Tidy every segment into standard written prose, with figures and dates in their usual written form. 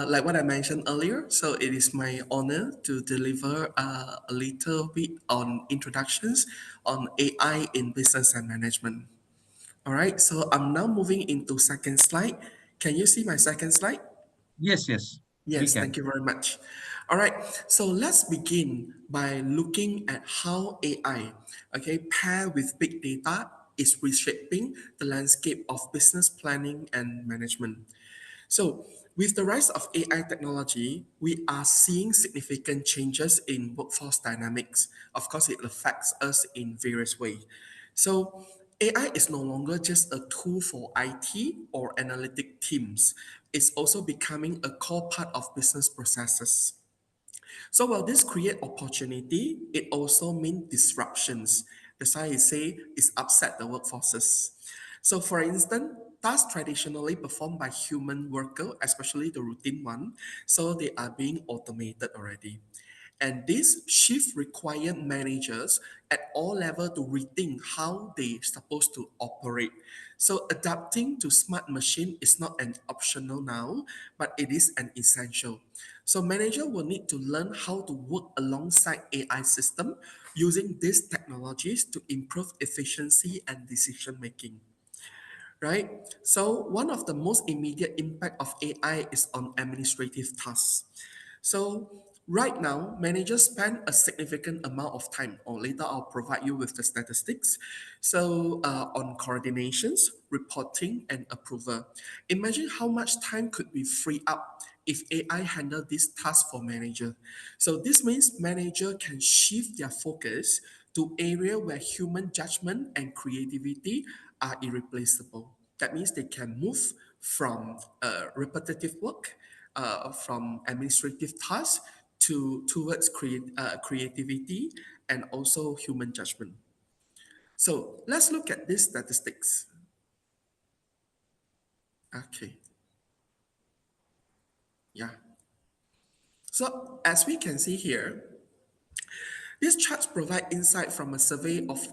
Like what I mentioned earlier, so it is my honor to deliver a little bit on introductions on AI in business and management. All right, so I'm now moving into second slide. Can you see my second slide? Yes, yes, we Yes, thank can. you very much. All right, so let's begin by looking at how AI, okay, paired with big data, is reshaping the landscape of business planning and management. So, with the rise of AI technology, we are seeing significant changes in workforce dynamics. Of course, it affects us in various ways. So, AI is no longer just a tool for IT or analytic teams. It's also becoming a core part of business processes. So while this create opportunity, it also means disruptions. That's why I say it's upset the workforces. So for instance, tasks traditionally performed by human worker, especially the routine one, so they are being automated already. And this shift required managers at all levels to rethink how they supposed to operate. So adapting to smart machine is not an optional now, but it is an essential. So manager will need to learn how to work alongside AI system using these technologies to improve efficiency and decision making, right? So one of the most immediate impact of AI is on administrative tasks. So right now, managers spend a significant amount of time, or later I'll provide you with the statistics. On coordinations, reporting, and approval. Imagine how much time could be freed up if AI handle this task for manager. So this means manager can shift their focus to area where human judgment and creativity are irreplaceable. That means they can move from repetitive work, from administrative tasks to towards creativity and also human judgment. So let's look at these statistics. Okay, yeah. So as we can see here, these charts provide insight from a survey of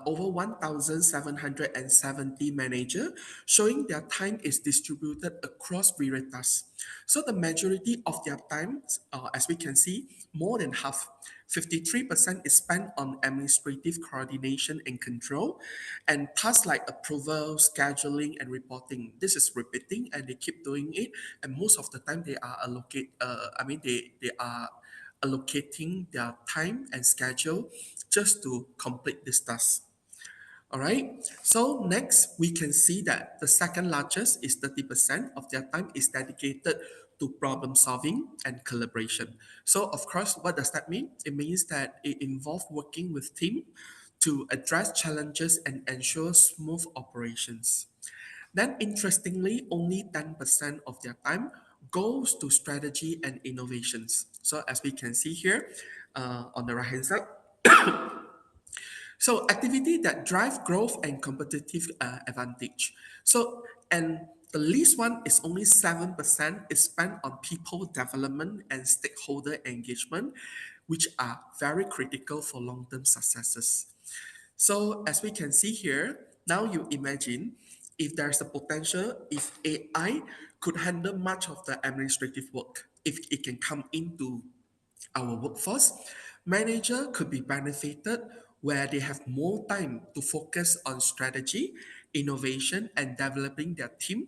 over 1,770 managers, showing their time is distributed across various tasks. So the majority of their time, as we can see, more than half, 53% is spent on administrative coordination and control, and tasks like approval, scheduling, and reporting. This is repeating, and they keep doing it. And most of the time, they are allocate. They are allocating their time and schedule just to complete this task. All right. So next, we can see that the second largest is 30% of their time is dedicated to problem solving and collaboration. So of course, what does that mean? It means that it involves working with team to address challenges and ensure smooth operations. Then, interestingly, only 10% of their time goes to strategy and innovations. So, as we can see here on the right hand side, so activity that drive growth and competitive advantage. So, and the least one is only 7% is spent on people development and stakeholder engagement, which are very critical for long-term successes. So as we can see here, now you imagine if there's a potential, if AI could handle much of the administrative work, if it can come into our workforce, manager could be benefited where they have more time to focus on strategy, innovation, and developing their team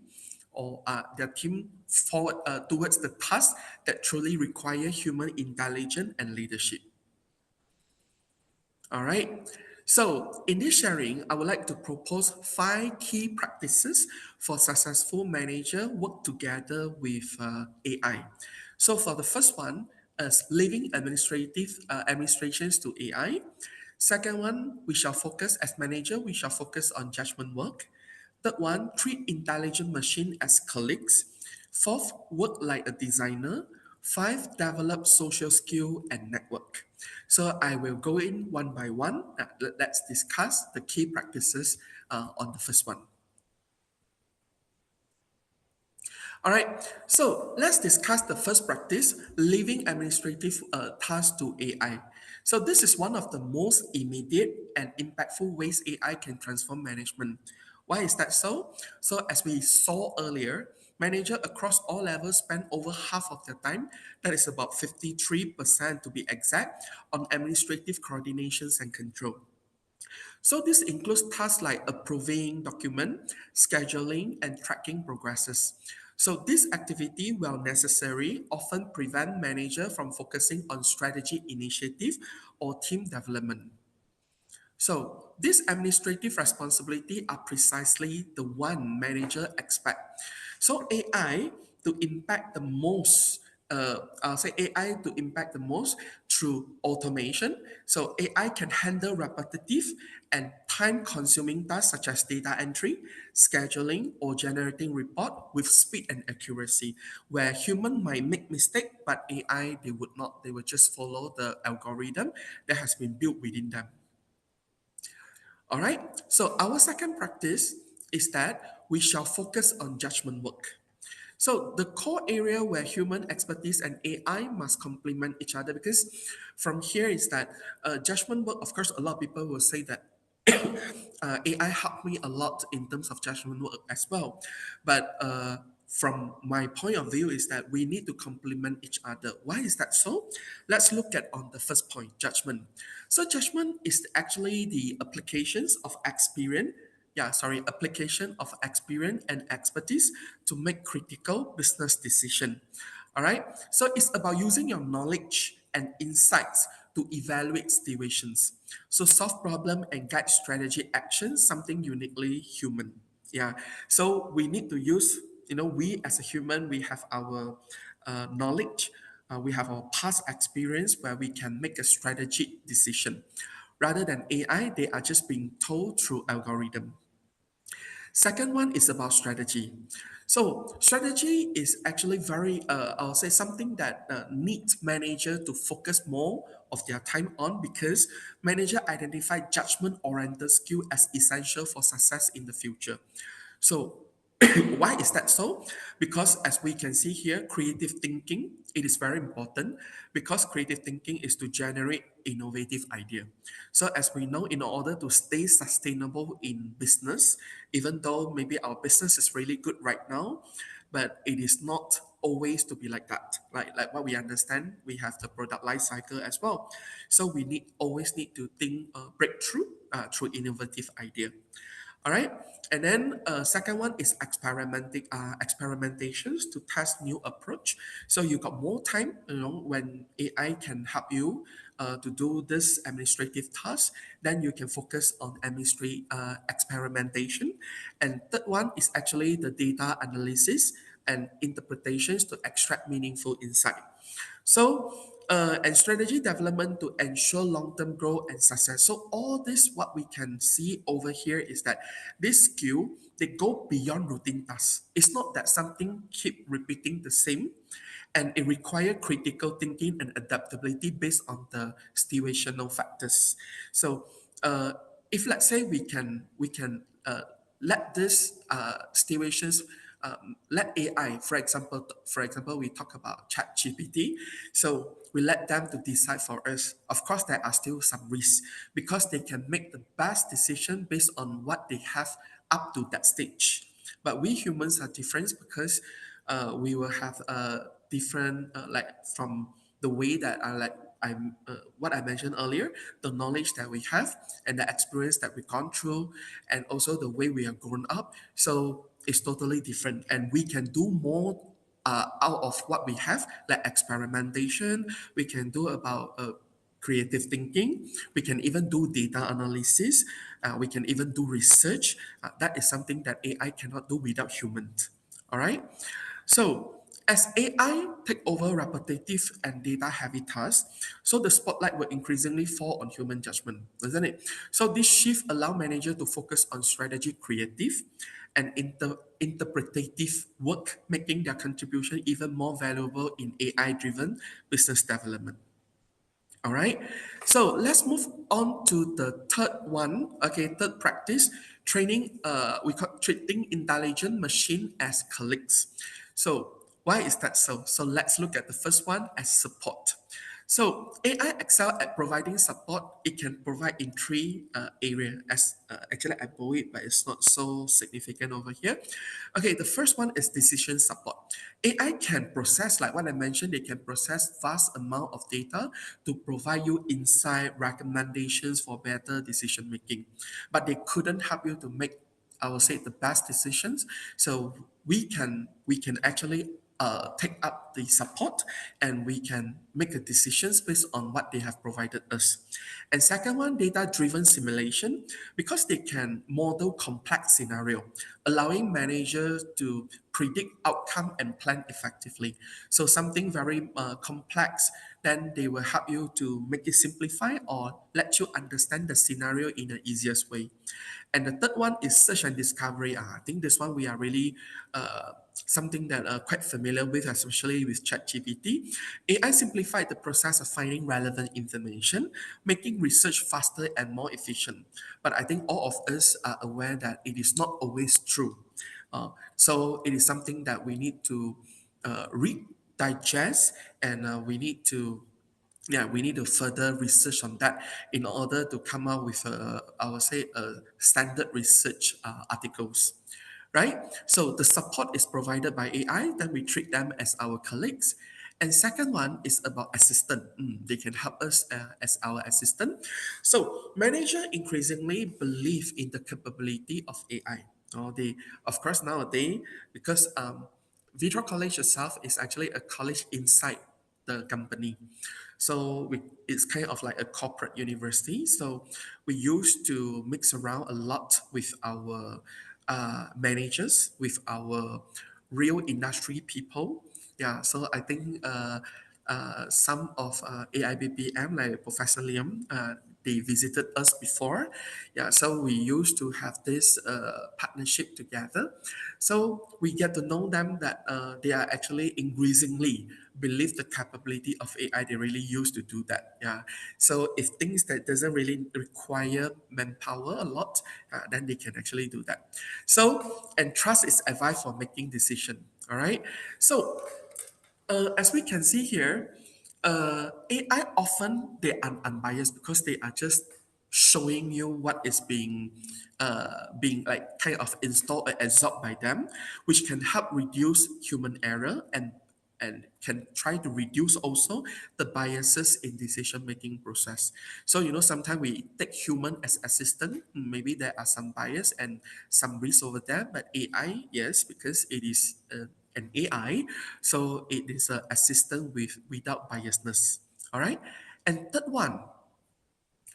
or their team forward towards the tasks that truly require human intelligence and leadership. All right. So, in this sharing, I would like to propose five key practices for successful manager work together with AI. So, for the first one, is leaving administrations to AI. Second one, we shall focus as manager. We shall focus on judgment work. Third one, treat intelligent machine as colleagues. Fourth, work like a designer. Five, develop social skill and network. So I will go in one by one. Let's discuss the key practices on the first one. All right, so let's discuss the first practice, leaving administrative tasks to AI. So this is one of the most immediate and impactful ways AI can transform management. Why is that so? So as we saw earlier, Manager across all levels spend over half of their time, that is about 53% to be exact, on administrative coordinations and control. So this includes tasks like approving document, scheduling, and tracking progresses. So this activity, while necessary, often prevent manager from focusing on strategy initiative or team development. So these administrative responsibility are precisely the one manager expect. So AI to impact the most, I'll say AI to impact the most through automation. So AI can handle repetitive and time-consuming tasks such as data entry, scheduling, or generating report with speed and accuracy. Where human might make mistake, but AI they would not. They would just follow the algorithm that has been built within them. All right. So our second practice is that we shall focus on judgment work. So the core area where human expertise and AI must complement each other, because from here is that judgment work. Of course, a lot of people will say that AI helped me a lot in terms of judgment work as well. But from my point of view is that we need to complement each other. Why is that so? Let's look at on the first point, judgment. So judgment is actually the applications of experience. Yeah, sorry, application of experience and expertise to make critical business decision. All right. So it's about using your knowledge and insights to evaluate situations. So solve problem and guide strategy actions, something uniquely human. Yeah. So we need to use, we as a human, we have our knowledge, we have our past experience where we can make a strategic decision. Rather than AI, they are just being told through algorithm. Second one is about strategy. So strategy is actually very, I'll say something that needs manager to focus more of their time on, because manager identify judgment-oriented skill as essential for success in the future. So why is that so? Because as we can see here, creative thinking, it is very important, because creative thinking is to generate innovative idea. So as we know, in order to stay sustainable in business, even though maybe our business is really good right now, but it is not always to be like that. Like what we understand, we have the product life cycle as well. So we always need to think breakthrough through innovative idea. All right. And then second one is experimentations to test new approach. So you got more time, when AI can help you to do this administrative task, then you can focus on experimentation. And third one is actually the data analysis and interpretations to extract meaningful insight. So, and strategy development to ensure long-term growth and success. So all this, what we can see over here is that this skill, they go beyond routine tasks. It's not that something keep repeating the same, and it require critical thinking and adaptability based on the situational factors. So, if let's say we can let this situations let AI, for example, we talk about Chat GPT. So we let them to decide for us. Of course, there are still some risks, because they can make the best decision based on what they have up to that stage. But we humans are different, because we will have a different, like from the way that what I mentioned earlier, the knowledge that we have and the experience that we've gone through, and also the way we are grown up. So it's totally different, and we can do more out of what we have, like experimentation. We can do about creative thinking. We can even do data analysis. We can even do research. That is something that AI cannot do without humans. All right. So as AI take over repetitive and data-heavy tasks, so the spotlight will increasingly fall on human judgment, doesn't it? So this shift allow manager to focus on strategy, creative, and interpretative work, making their contribution even more valuable in AI-driven business development. All right. So let's move on to the third one. Okay, third practice, training. We call treating intelligent machine as colleagues. So why is that so? So let's look at the first one as support. So AI excel at providing support. It can provide in three areas. As actually I bought it, but it's not so significant over here. Okay, the first one is decision support. AI can process, like what I mentioned, they can process vast amount of data to provide you insight, recommendations for better decision making. But they couldn't help you to make, I will say, the best decisions. So we can actually take up the support, and we can make a decisions based on what they have provided us. And second one, data-driven simulation, because they can model complex scenario, allowing managers to predict outcome and plan effectively. So something very complex, then they will help you to make it simplify or let you understand the scenario in the easiest way. And the third one is search and discovery. I think this one we are really something that are quite familiar with, especially with ChatGPT. AI simplified the process of finding relevant information, making research faster and more efficient. But I think all of us are aware that it is not always true. So it is something that we need to read, digest, and we need to, yeah, we need to further research on that in order to come out with I would say standard research articles, right? So the support is provided by AI, then we treat them as our colleagues. And second one is about assistant. They can help us as our assistant. So manager increasingly believe in the capability of AI. They, of course, nowadays, because ViTrox College itself is actually a college inside the company. So it's kind of like a corporate university. So we used to mix around a lot with our managers, with our real industry people. Yeah, so I think some of AIBPM, like Professor Liam, they visited us before. Yeah, so we used to have this partnership together. So we get to know them that they are actually increasingly believe the capability of AI. They really used to do that. Yeah. So if things that doesn't really require manpower a lot, then they can actually do that. So, and trust is advised for making decision. All right. So as we can see here, AI often they are unbiased because they are just showing you what is being like kind of installed or absorbed by them, which can help reduce human error, and can try to reduce also the biases in decision making process. So sometimes we take human as assistant. Maybe there are some bias and some risk over there, but AI, yes, because it is an AI, so it is an assistant without biasness. All right. And third one,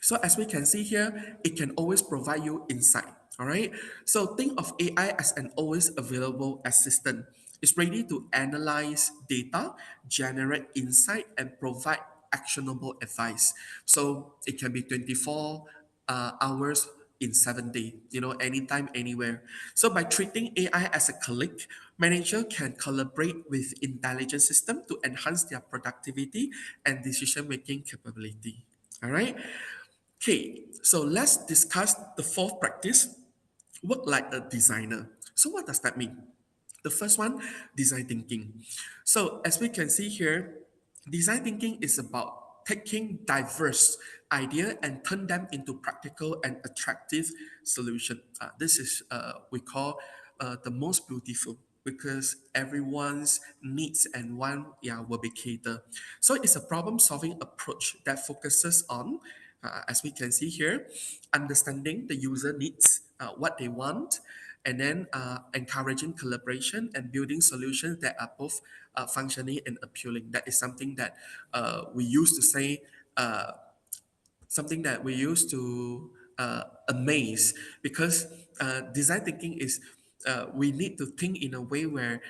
so as we can see here, it can always provide you insight. All right. So think of AI as an always available assistant. It's ready to analyze data, generate insight, and provide actionable advice. So it can be 24 hours in 7 days, anytime, anywhere. So by treating AI as a colleague, manager can collaborate with intelligent system to enhance their productivity and decision-making capability. All right. Okay, so let's discuss the fourth practice, work like a designer. So what does that mean? The first one, design thinking. So as we can see here, design thinking is about taking diverse idea and turn them into practical and attractive solution. This is we call the most beautiful, because everyone's needs and want, yeah, will be catered. So it's a problem solving approach that focuses on, as we can see here, understanding the user needs, what they want, and then encouraging collaboration and building solutions that are both functioning and appealing. That is something that we used to say, uh, something that we used to amaze, because design thinking is, we need to think in a way where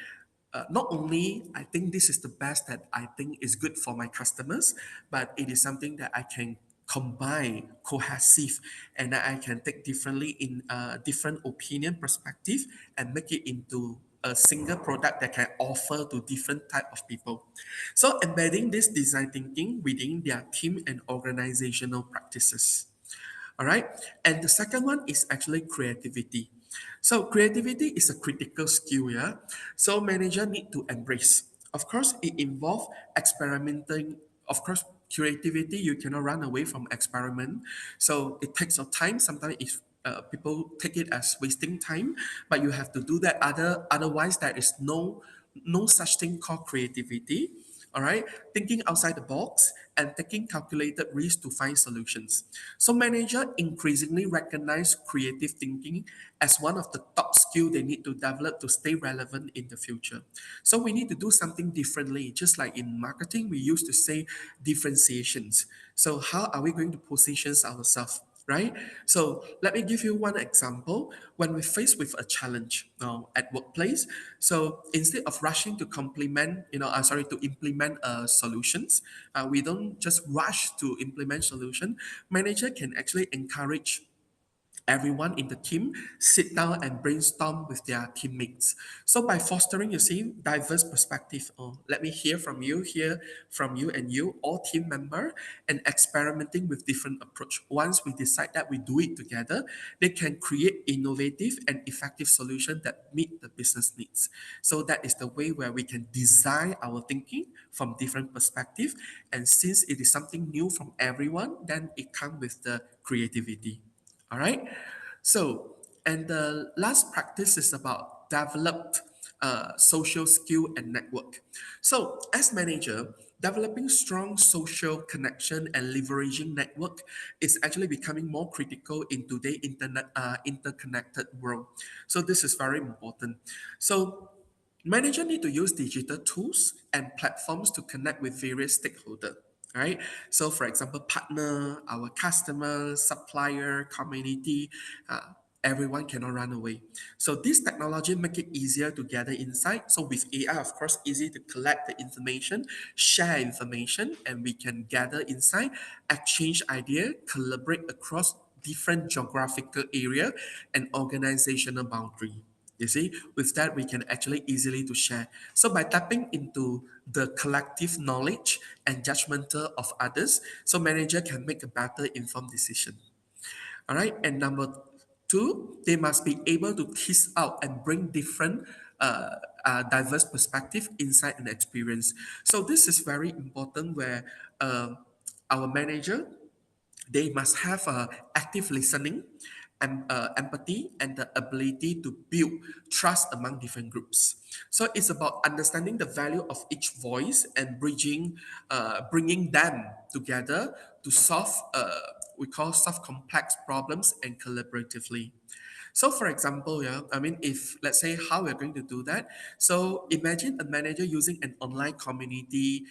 not only I think this is the best that I think is good for my customers, but it is something that I can combine, cohesive, and that I can take differently in different opinion perspective and make it into a single product that can offer to different type of people. So embedding this design thinking within their team and organizational practices. All right. And the second one is actually creativity. So creativity is a critical skill, yeah. So manager need to embrace. Of course, it involves experimenting. Of course, creativity, you cannot run away from experiment. So it takes your time. Sometimes if people take it as wasting time, but you have to do that. Otherwise, there is no such thing called creativity. All right, thinking outside the box and taking calculated risks to find solutions. So manager increasingly recognize creative thinking as one of the top skill they need to develop to stay relevant in the future. So we need to do something differently. Just like in marketing, we used to say differentiations. So how are we going to position ourselves? Right? So let me give you one example. When we face with a challenge at workplace, so instead of rushing to to implement solutions, we don't just rush to implement solution. Manager can actually encourage everyone in the team sit down and brainstorm with their teammates. So by fostering, you see, diverse perspective, let me hear from you and you, all team member, and experimenting with different approach. Once we decide that we do it together, they can create innovative and effective solution that meet the business needs. So that is the way where we can design our thinking from different perspective. And since it is something new from everyone, then it comes with the creativity. All right. So, and the last practice is about developed social skill and network. So, as manager, developing strong social connection and leveraging network is actually becoming more critical in today's interconnected world. So, this is very important. So, manager need to use digital tools and platforms to connect with various stakeholders. Right. So, for example, partner, our customer, supplier, community, everyone cannot run away. So, this technology make it easier to gather insight. So, with AI, of course, easy to collect the information, share information, and we can gather insight, exchange idea, collaborate across different geographical area and organizational boundary. You see, with that, we can actually easily to share. So by tapping into the collective knowledge and judgmental of others, so manager can make a better informed decision. All right. And number two, they must be able to tease out and bring different diverse perspective, insight, and experience. So this is very important where our manager, they must have active listening and empathy and the ability to build trust among different groups. So it's about understanding the value of each voice and bringing them together to solve complex problems and collaboratively. So for example, yeah, I mean, if let's say how we're going to do that. So imagine a manager using an online community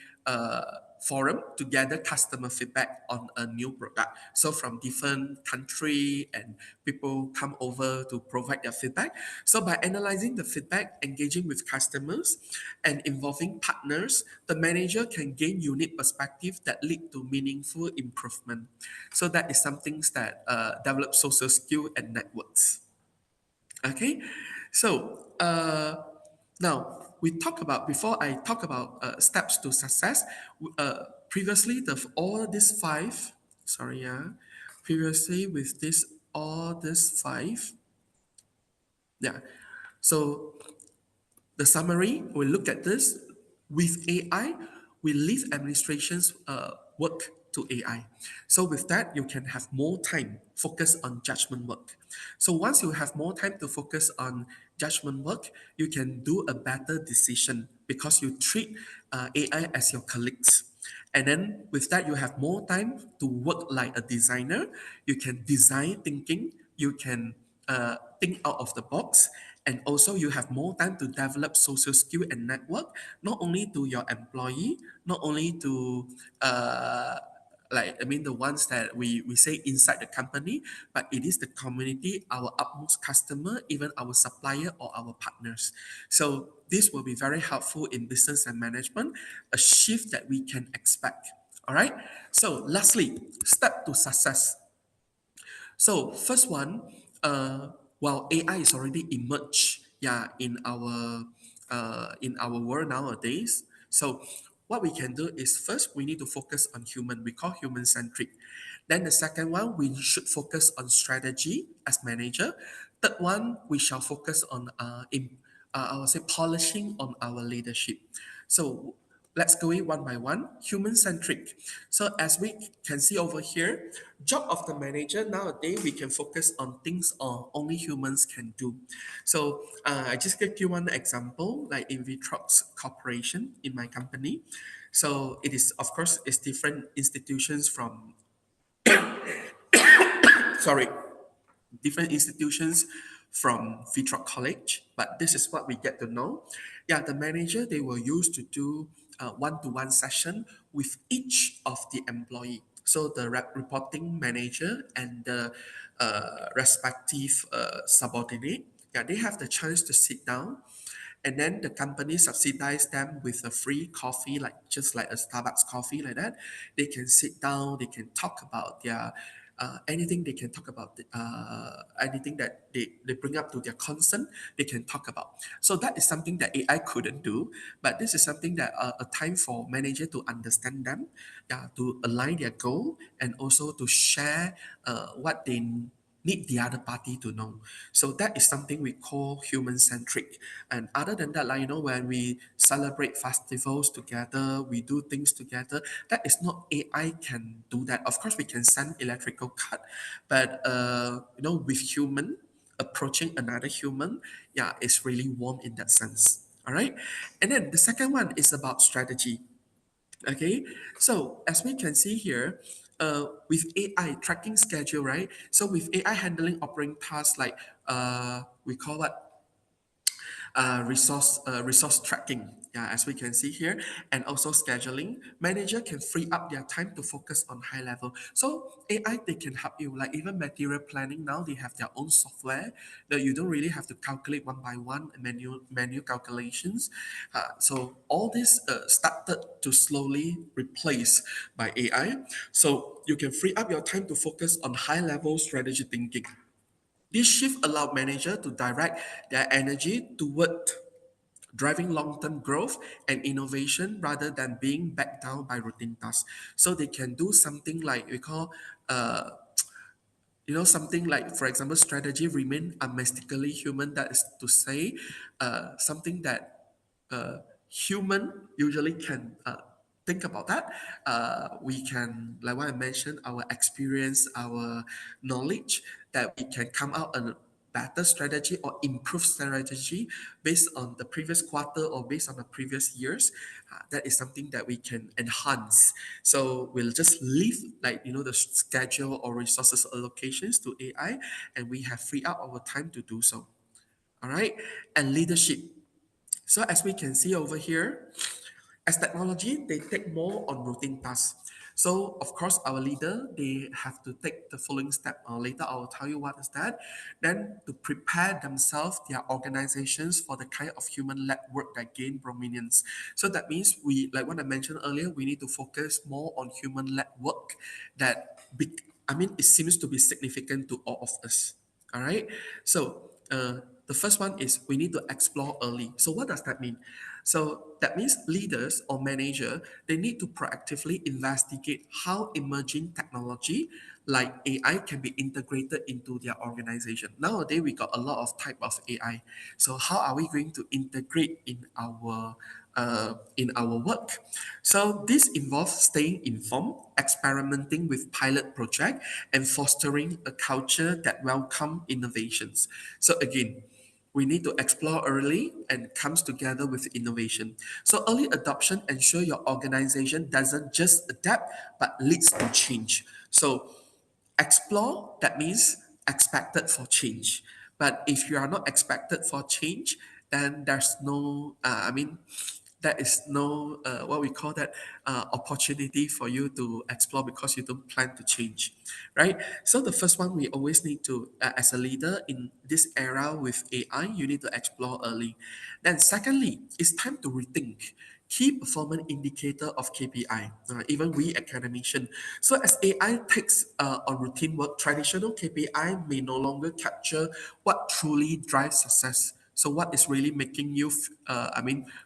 forum to gather customer feedback on a new product. So from different country and people come over to provide their feedback. So by analyzing the feedback, engaging with customers, and involving partners, the manager can gain unique perspective that lead to meaningful improvement. So that is something that develop social skill and networks. Okay, so now we talk about before I talk about steps to success. Previously, the all these five. Sorry, yeah. Previously, with this all these five. Yeah. So the summary, we look at this. With AI, we leave administration's work to AI. So with that, you can have more time focus on judgment work. So once you have more time to focus on judgment work, you can do a better decision because you treat AI as your colleagues. And then with that, you have more time to work like a designer. You can design thinking. You can think out of the box, and also you have more time to develop social skill and network, not only to your employee, not only to the ones that we say inside the company, but it is the community, our utmost customer, even our supplier or our partners. So this will be very helpful in business and management, a shift that we can expect. All right. So lastly, step to success. So first one, while AI is already emerged, yeah, in our world nowadays. So what we can do is first we need to focus on human. We call human centric. Then the second one, we should focus on strategy as manager. Third one, we shall focus on I would say polishing on our leadership. So Let's go it one by one. Human centric. So as we can see over here, job of the manager nowadays we can focus on things only humans can do. So I just give you one example, like in ViTrox Corporation in my company. So it is of course it's different institutions from sorry different institutions from ViTrox College, but this is what we get to know. Yeah, the manager they will use to do one-to-one session with each of the employee. So the reporting manager and the respective subordinate, yeah, they have the chance to sit down, and then the company subsidize them with a free coffee, like just like a Starbucks coffee like that. They can sit down, they can talk about their anything they can talk about, anything that they bring up to their concern, they can talk about. So that is something that AI couldn't do, but this is something that a time for manager to understand them, yeah, to align their goal, and also to share what they need the other party to know. So that is something we call human centric. And other than that, like when we celebrate festivals together, we do things together. That is not AI can do that. Of course, we can send electrical cut, but with human approaching another human, yeah, it's really warm in that sense. All right, and then the second one is about strategy. Okay, so as we can see here, with AI tracking schedule, right? So with AI handling operating tasks like we call it resource tracking. Yeah, as we can see here, and also scheduling. Manager can free up their time to focus on high level. So AI they can help you. Like even material planning now, they have their own software that you don't really have to calculate one by one manual calculations. So all this started to slowly replace by AI. So you can free up your time to focus on high level strategy thinking. This shift allowed managers to direct their energy toward driving long-term growth and innovation rather than being backed down by routine tasks. So they can do something like we call uh, something like, for example, strategy remain domestically human. That is to say, something that human usually can think about that. We can, like what I mentioned, our experience, our knowledge, that we can come out a better strategy or improve strategy based on the previous quarter or based on the previous years. That is something that we can enhance. So we'll just leave like the schedule or resources allocations to AI, and we have free up our time to do so. All right, and leadership. So as we can see over here, as technology, they take more on routine tasks. So of course, our leader, they have to take the following step. Later, I will tell you what is that. Then to prepare themselves, their organizations for the kind of human-led work that gain prominence. So that means we, like what I mentioned earlier, we need to focus more on human-led work that, it seems to be significant to all of us. All right. So the first one is we need to explore early. So what does that mean? So that means leaders or manager they need to proactively investigate how emerging technology like AI can be integrated into their organization. Nowadays we got a lot of type of AI. So how are we going to integrate in our work? So this involves staying informed, experimenting with pilot project, and fostering a culture that welcome innovations. So again, we need to explore early and comes together with innovation. So early adoption ensure your organization doesn't just adapt but leads to change. So explore, that means expected for change. But if you are not expected for change, then there's no, there is no, what we call that, opportunity for you to explore because you don't plan to change, right? So the first one, we always need to, as a leader in this era with AI, you need to explore early. Then secondly, it's time to rethink key performance indicator of KPI, even we academician. So as AI takes on routine work, traditional KPI may no longer capture what truly drives success. So what is really making you,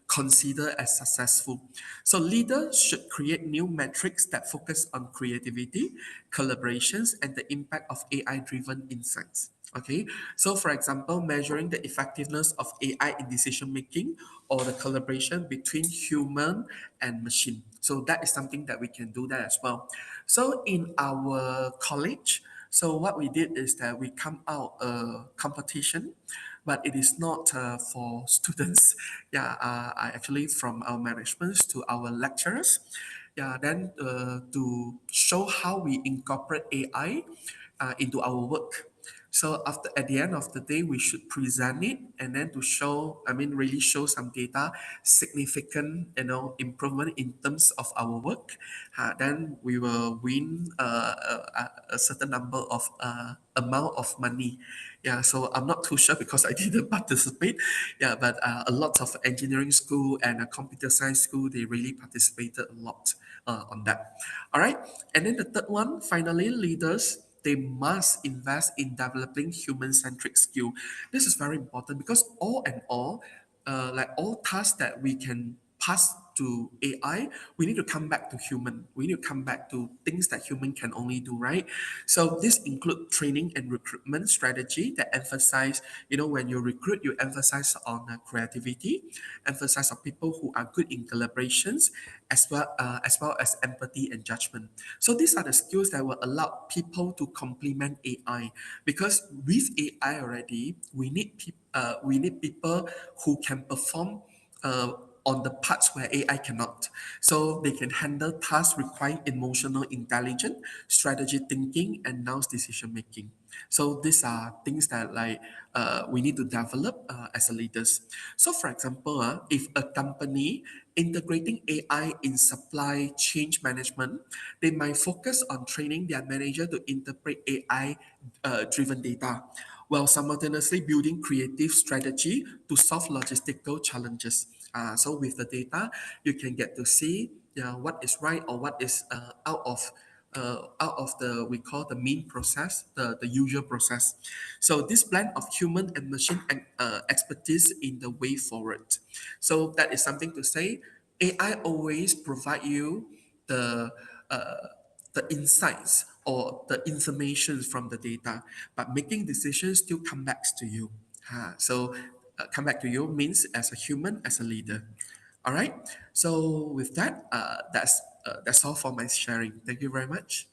consider as successful? So leaders should create new metrics that focus on creativity, collaborations, and the impact of AI-driven insights. Okay, so for example, measuring the effectiveness of AI in decision making or the collaboration between human and machine. So that is something that we can do that as well. So in our college, so what we did is that we come out a competition, but it is not for students. Yeah, I actually from our management to our lecturers. Yeah, then to show how we incorporate AI into our work. So after at the end of the day, we should present it and then to show, really show some data, significant, improvement in terms of our work. Then we will win a certain number of amount of money. Yeah, so I'm not too sure because I didn't participate. Yeah, but a lot of engineering school and a computer science school, they really participated a lot on that. All right, and then the third one, finally, leaders, they must invest in developing human-centric skill. This is very important because all and all, like all tasks that we can pass to AI, we need to come back to human. We need to come back to things that human can only do, right? So this include training and recruitment strategy that emphasize, when you recruit, you emphasize on creativity, emphasize on people who are good in collaborations, as well as empathy and judgment. So these are the skills that will allow people to complement AI, because with AI already, we need people who can perform uh, on the parts where AI cannot. So they can handle tasks requiring emotional intelligence, strategy thinking, and now decision making. So these are things that we need to develop as a leaders. So for example, if a company integrating AI in supply chain management, they might focus on training their manager to interpret AI driven data, while simultaneously building creative strategy to solve logistical challenges. So with the data, you can get to see what is right or what is out of the we call the mean process, the usual process. So this blend of human and machine expertise in the way forward. So that is something to say. AI always provide you the uh, the insights or the information from the data, but making decisions still come back to you. So come back to you means as a human, as a leader. All right. So with that, that's all for my sharing. Thank you very much.